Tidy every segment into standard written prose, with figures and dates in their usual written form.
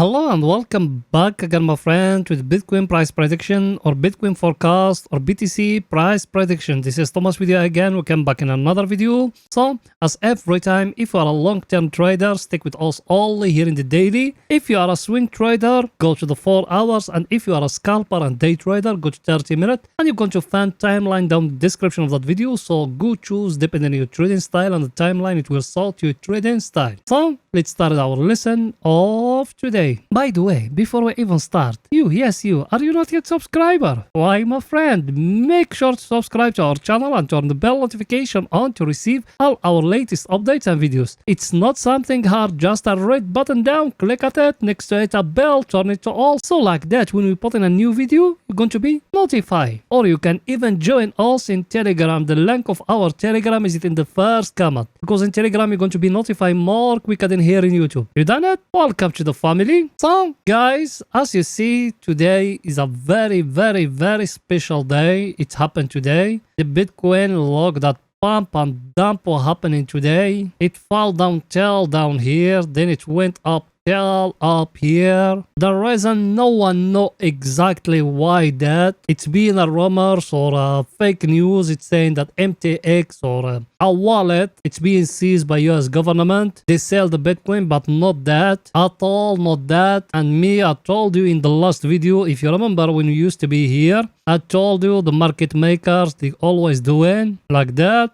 Hello and welcome back again, my friend, to the Bitcoin price prediction or Bitcoin forecast or BTC price prediction. This is Thomas with you again. We come back in another video. So, as every time, if you are a long-term trader, stick with us only here in the daily. If you are a swing trader, go to the 4 hours. And if you are a scalper and day trader, go to 30 minutes. And you're going to find timeline down in the description of that video. So, go choose depending on your trading style, and the timeline it will sort your trading style. So, let's start our lesson of today. By the way, before we even start, you, are you not yet subscriber? Why, my friend, make sure to subscribe to our channel and turn the bell notification on to receive all our latest updates and videos. It's not something hard, just a red button down, click at it, next to it a bell, turn it to all. So like that, when we put in a new video, you're going to be notified. Or you can even join us in Telegram. The link of our Telegram is in the first comment. Because in Telegram, you're going to be notified more quicker than here in YouTube. You done it? Welcome to the family. So, guys, as you see, today is a very special day. It happened today. The Bitcoin look that pump and dump happening today. It fell down till down here, then it went up till up here. The reason no one know exactly why that. It's been a rumors or a fake news. It's saying that MTX or a wallet, it's being seized by US government. They sell the Bitcoin, but not that at all, not that. And me, I told you in the last video, if you remember when you used to be here, I told you the market makers, they always doing like that,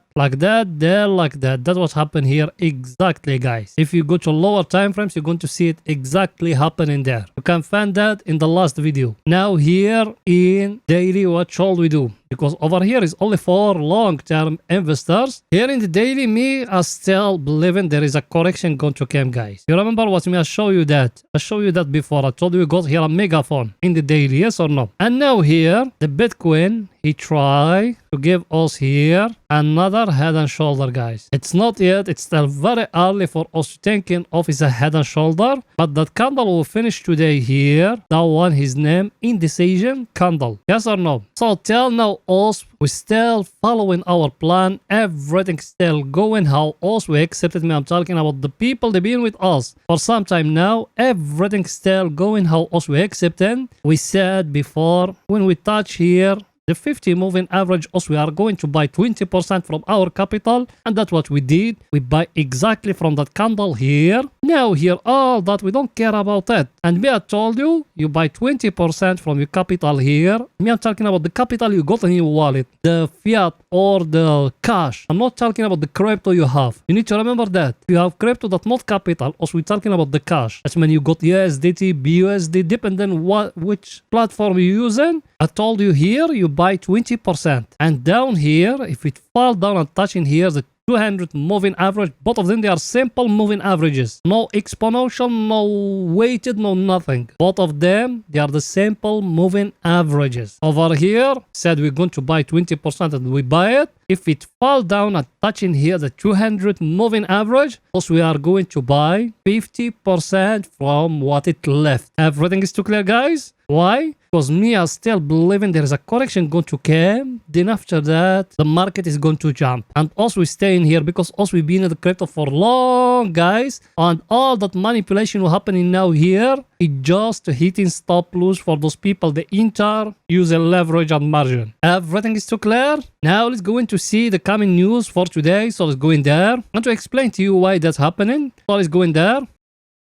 there, like that. That's what happened here exactly, guys. If you go to lower time frames, you're going to see it exactly happening there. You can find that in the last video. Now here in daily, what shall we do? Because over here is only for long-term investors. Here in the daily, me, I still believing there is a correction going to come, guys. You remember what me? I show you that. I show you that before. I told you we got here a megaphone in the daily, yes or no? And now here, the Bitcoin, he try to give us here another head and shoulder, guys. It's not yet. It's still very early for us to thinking of is a head and shoulder. But that candle will finish today here. That one, his name, indecision candle. Yes or no? So till now, us, we still following our plan. Everything still going how us we accepted me. I'm talking about the people they been with us for some time now. Everything still going how us we accepting. We said before when we touch here the 50 moving average, us we are going to buy 20% from our capital, and that's what we did. We buy exactly from that candle here. Now here all that we don't care about it. And me, I told you, you buy 20% from your capital here. Me, I'm talking about the capital you got in your wallet, the fiat or the cash. I'm not talking about the crypto you have. You need to remember that. If you have crypto, that's not capital. Also, we're talking about the cash. That's when you got USDT, BUSD, depending which platform you're using. I told you here, you buy 20%. And down here, if it fall down and touching here, the 200 moving average, both of them, they are simple moving averages. No exponential, no weighted, no nothing. Both of them, they are the simple moving averages. Over here, said we're going to buy 20% and we buy it. If it fall down and touching here the 200 moving average, also we are going to buy 50% from what it left. Everything is too clear, guys? Why? Because me, I still believing there is a correction going to come. Then after that, the market is going to jump. And also we stay in here because also we've been in the crypto for long, guys. And all that manipulation will happening now here. It just hitting stop loss for those people. The enter, use a leverage and margin. Everything is too clear. Now let's go into see the coming news for today. So let's go in there. And to explain to you why that's happening. So let's go in there.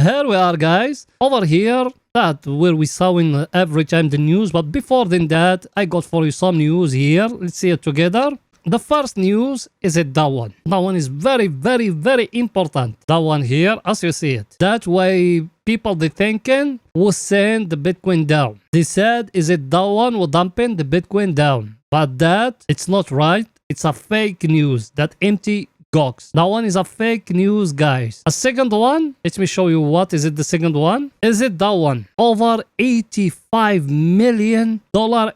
Here we are, guys. Over here, that where we saw in every time the news. But before then that, I got for you some news here. Let's see it together. The first news is that one. That one is very important. That one here, as you see it. That way people they thinking will send the Bitcoin down. They said, is it that one will dumping the Bitcoin down? But that, it's not right. It's a fake news. That empty Gox. That one is a fake news, guys. A second one, let me show you what is it the second one. Is it that one? Over million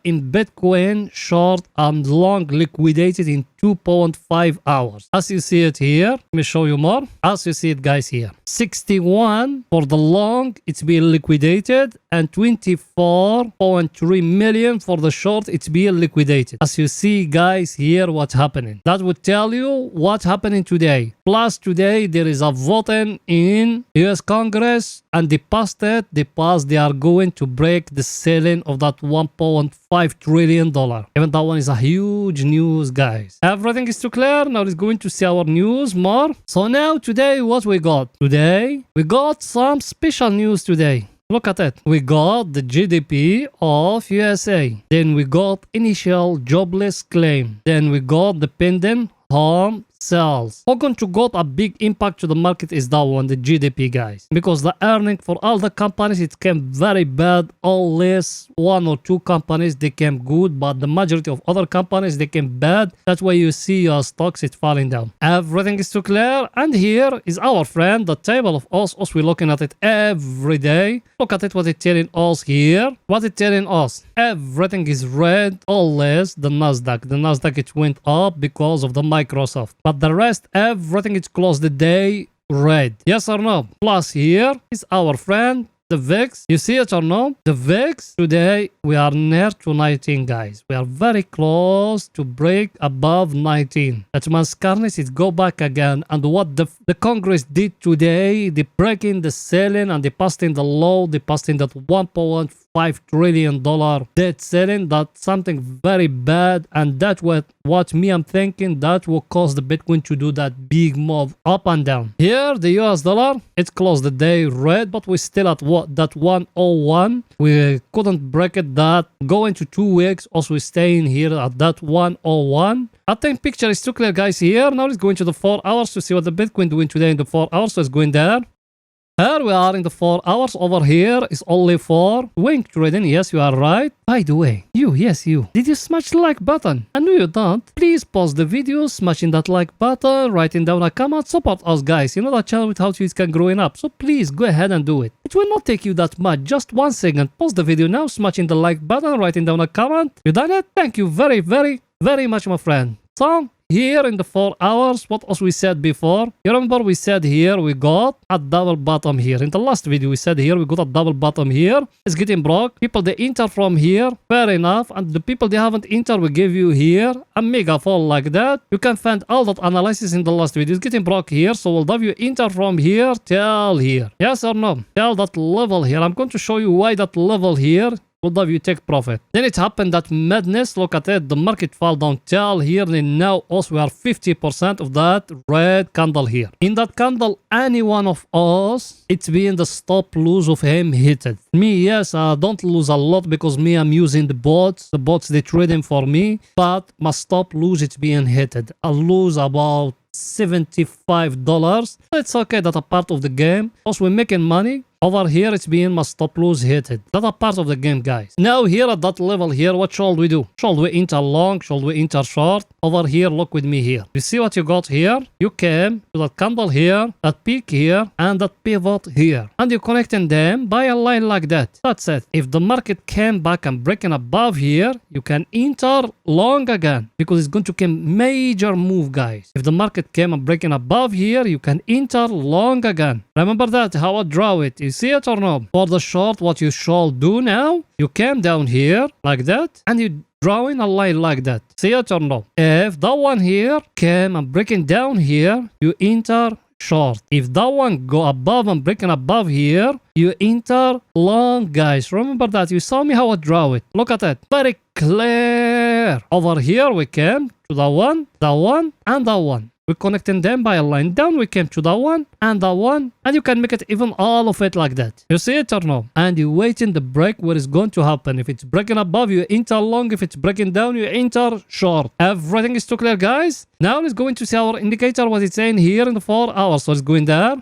in Bitcoin short and long liquidated in 2.5 hours. As you see it here, let me show you more. As you see it guys here, 61 for the long, it's being liquidated, and 24.3 million for the short, it's being liquidated. As you see guys here, what's happening. That would tell you what's happening today. Plus today there is a voting in US Congress, and they passed it. They are going to break the ceiling of that $1.5 trillion. Even that one is a huge news guys. Everything is too clear. Now it's going to see our news more. So now today what we got? Today we got some special news today. Look at it. We got the GDP of USA. Then we got initial jobless claim. Then we got the pending home sales. What's going to got a big impact to the market is that one, the GDP guys, because the earning for all the companies, it came very bad. Unless one or two companies they came good, but the majority of other companies they came bad. That's why you see your stocks it's falling down. Everything is too clear, and here is our friend, the table of us we're looking at it every day. Look at it, what it's telling us here. What it's telling us, everything is red unless the Nasdaq it went up because of the Microsoft, but the rest, everything is closed the day red. Yes or no? Plus here is our friend, the VIX. You see it or no? The VIX today we are near to 19 guys. We are very close to break above 19. That means carnage is go back again. And what the Congress did today, they breaking the ceiling and they passed in the law. They passed in that $1.5 trillion debt ceiling. That's something very bad, and that's what me I'm thinking that will cause the Bitcoin to do that big move up and down. Here the US dollar, it closed the day red, but we're still at what, that 101. We couldn't break it. That going to 2 weeks, also we're staying here at that 101. I think picture is too clear guys here. Now let's go into the 4 hours to see what the Bitcoin doing today in the 4 hours. So it's going there. Here we are in the 4 hours. Over here is only for swing trading. Yes, you are right. By the way, yes you. Did you smash the like button? I know you don't. Please pause the video, smashing that like button, writing down a comment, support us guys. You know that channel with how to can growing up. So please go ahead and do it. It will not take you that much. Just 1 second. Pause the video now, smashing the like button, writing down a comment. You done it? Thank you very, very, very much, my friend. So here in the 4 hours, what else we said before? You remember we said here we got a double bottom here. In the last video we said here we got a double bottom here. It's getting broke. People they enter from here, fair enough. And the people they haven't entered, we give you here a mega fall like that. You can find all that analysis in the last video. It's getting broke here, so we'll have you enter from here till here. Yes or no? Till that level here. I'm going to show you why that level here will have you take profit. Then it happened that madness. Look at it, the market fall down till here, and now also we are 50% of that red candle here. In that candle, any one of us, it's being the stop lose of him hit it. Me, yes, I don't lose a lot because me I'm using the bots they trading for me, but my stop lose it's being hit it. I lose about $75. It's okay, that's a part of the game. Also we're making money. Over here it's being my stop loss hit it. That's a part of the game guys. Now here at that level here, what should we do? Should we enter long? Should we enter short? Over here, look with me here. You see what you got here? You came to that candle here, that peak here, and that pivot here, and you're connecting them by a line like that. That's it. If the market came back and breaking above here, you can enter long again because it's going to come major move guys. If the market came and breaking above here, you can enter long again. Remember that how I draw it. You see it or no? For the short, what you should do now, you came down here like that and you drawing a line like that. See it or no? If that one here came and breaking down here, you enter short. If that one go above and breaking above here, you enter long guys. Remember that. You saw me how I draw it. Look at it. Very clear. Over here we came to that one, and that one. We're connecting them by a line. Down we came to that one, and you can make it even all of it like that. You see it or no? And you waiting the break what is going to happen. If it's breaking above, you enter long. If it's breaking down, you enter short. Everything is too clear guys. Now let's go into see our indicator, what it's saying here in the 4 hours. So it's going there.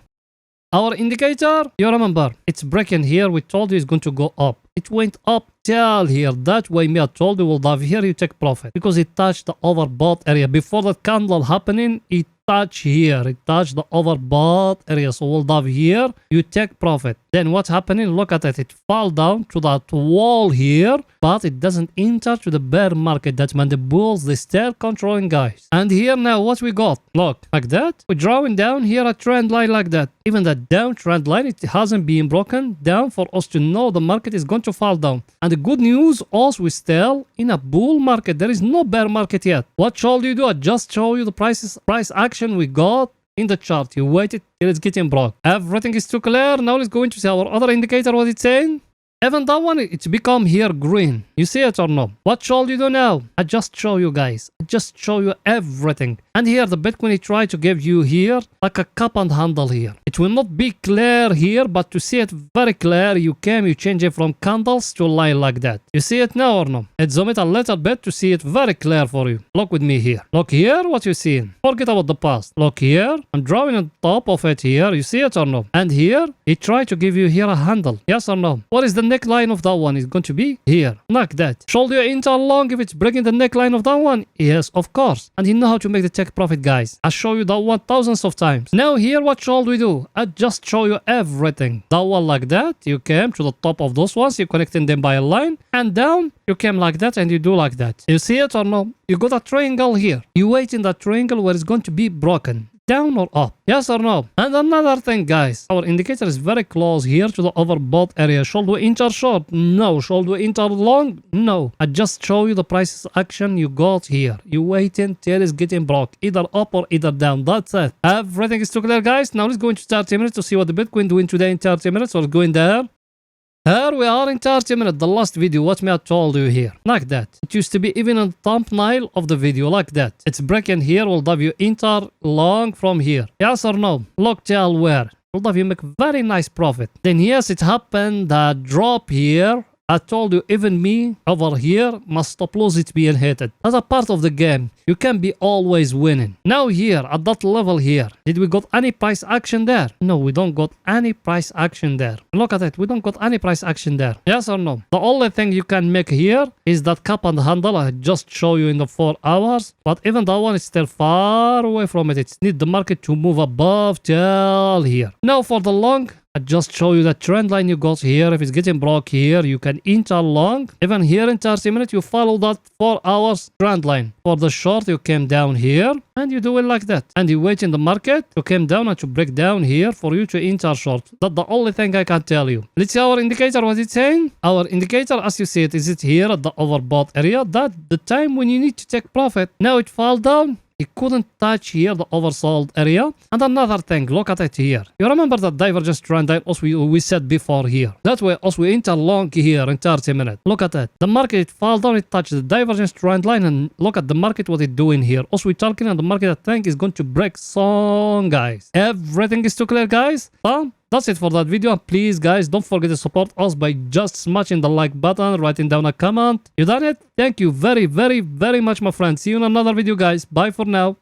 Our indicator, you remember, it's breaking here. We told you it's going to go up. It went up till here. That way me I told you will dive here, you take profit. Because it touched the overbought area. Before that candle happening, it touch here. It touched the overbought area. So we'll dive here, you take profit. Then what's happening? Look at it. It fall down to that wall here, but it doesn't enter to the bear market. That's when the bulls, they still controlling, guys. And here now what we got? Look, like that. We're drawing down here a trend line like that. Even that down trend line, it hasn't been broken down for us to know the market is going to fall down. And the good news, also we're still in a bull market. There is no bear market yet. What shall you do? I just show you the price action we got in the chart. You waited till it's getting broke. Everything is too clear. Now let's go into see our other indicator, what it's saying. Even that one, it's become here green. You see it or no? What shall you do now? I just show you, guys. I just show you everything. And here the Bitcoin, it try to give you here like a cup and handle here. It will not be clear here, but to see it very clear, you change it from candles to line like that. You see it now or no? Let's zoom it a little bit to see it very clear for you. Look with me here. Look here, what you seeing. Forget about the past. Look here. I'm drawing on top of it here. You see it or no? And here, it try to give you here a handle. Yes or no? What is the neckline of that one? Is going to be here. Like that. Should you enter long if it's breaking the neckline of that one? Yes, of course. And you know how to make the take profit, guys. I show you that one thousands of times. Now here, what shall we do? I just show you everything. That one like that. You came to the top of those ones. You connecting them by a line. And down, you came like that and you do like that. You see it or no? You got a triangle here. You wait in that triangle where it's going to be broken. Down or up? Yes or no? And another thing, guys, our indicator is very close here to the overbought area. Should we enter short? No. Should we enter long? No. I just show you the prices action you got here. You waiting till it's getting broke, either up or either down. That's it. Everything is too clear, guys. Now let's go into 30 minutes to see what the Bitcoin doing today in 30 minutes. So let's go in there. Here we are in 30 minutes, the last video, what me I told you here. Like that. It used to be even on the thumbnail of the video, like that. It's breaking here, will have you enter long from here. Yes or no? Look till where? Will have you make very nice profit. Then yes, it happened, that drop here. I told you, even me over here, my stop loss it's being hated. As a part of the game, you can be always winning. Now here, at that level here, did we got any price action there? No, we don't got any price action there. Look at it, we don't got any price action there. Yes or no? The only thing you can make here is that cup and handle I just show you in the 4 hours. But even that one is still far away from it. It needs the market to move above till here. Now for the long, I just show you the trend line you got here. If it's getting broke here, you can enter long. Even here in 30 minutes, you follow that 4 hours trend line. For the short, you came down here and you do it like that. And you wait in the market to come down and to break down here for you to enter short. That's the only thing I can tell you. Let's see our indicator, what it's saying. Our indicator, as you see it, is it here at the overbought area. That's the time when you need to take profit. Now it fall down. It couldn't touch here the oversold area. And another thing, look at it here. You remember that divergence trend line as we said before here. That way as we enter long here in 30 minutes. Look at it. The market it fall down, it touched the divergence trend line, and look at the market what it doing here. Also we talking, and the market I think is going to break some, guys. Everything is too clear, guys. Well, that's it for that video. Please, guys, don't forget to support us by just smashing the like button, writing down a comment. You done it? Thank you very, very, very much, my friends. See you in another video, guys. Bye for now.